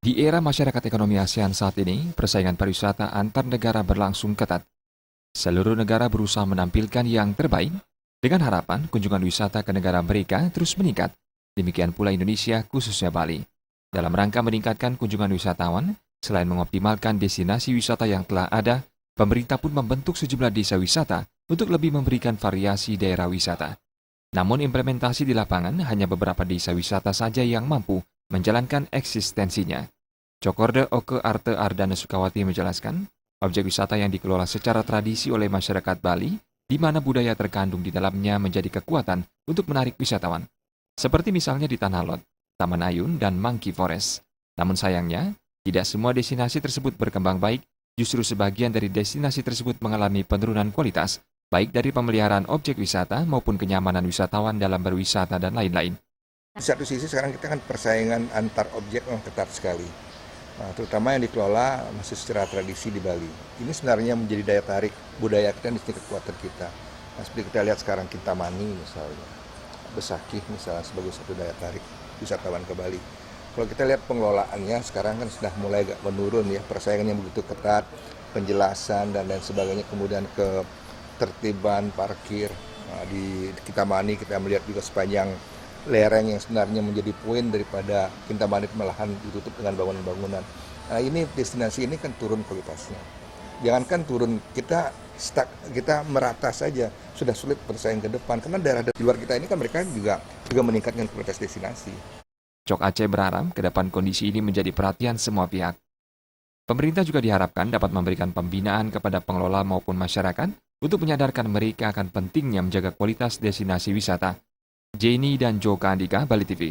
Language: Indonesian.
Di era masyarakat ekonomi ASEAN saat ini, persaingan pariwisata antar negara berlangsung ketat. Seluruh negara berusaha menampilkan yang terbaik dengan harapan kunjungan wisata ke negara mereka terus meningkat. Demikian pula Indonesia, khususnya Bali. Dalam rangka meningkatkan kunjungan wisatawan, selain mengoptimalkan destinasi wisata yang telah ada, pemerintah pun membentuk sejumlah desa wisata untuk lebih memberikan variasi daerah wisata. Namun implementasi di lapangan hanya beberapa desa wisata saja yang mampu menjalankan eksistensinya. Cokorda Oke Arte Ardana Sukawati menjelaskan, objek wisata yang dikelola secara tradisi oleh masyarakat Bali, di mana budaya terkandung di dalamnya menjadi kekuatan untuk menarik wisatawan. Seperti misalnya di Tanah Lot, Taman Ayun, dan Monkey Forest. Namun sayangnya, tidak semua destinasi tersebut berkembang baik, justru sebagian dari destinasi tersebut mengalami penurunan kualitas, baik dari pemeliharaan objek wisata maupun kenyamanan wisatawan dalam berwisata dan lain-lain. Di satu sisi sekarang kita kan persaingan antar objek memang ketat sekali. Terutama yang dikelola masih secara tradisi di Bali. Ini sebenarnya menjadi daya tarik budaya kita dan kekuatan kita. Nah, seperti kita lihat sekarang Kintamani misalnya, Besakih misalnya sebagai satu daya tarik wisatawan ke Bali. Kalau kita lihat pengelolaannya sekarang kan sudah mulai agak menurun ya, persaingan yang begitu ketat, penjelasan dan lain sebagainya, kemudian ketertiban parkir. Di Kintamani kita melihat juga sepanjang lereng yang sebenarnya menjadi poin daripada Kintamani malahan ditutup dengan bangunan-bangunan. Nah, ini destinasi ini kan turun kualitasnya. Jangankan turun, kita stuck, kita merata saja, sudah sulit bersaing ke depan. Karena daerah di luar kita ini kan mereka juga meningkatkan kualitas destinasi. Cok Aceh berharap ke depan kondisi ini menjadi perhatian semua pihak. Pemerintah juga diharapkan dapat memberikan pembinaan kepada pengelola maupun masyarakat untuk menyadarkan mereka akan pentingnya menjaga kualitas destinasi wisata. Jenny dan Joka Andika, Bali TV.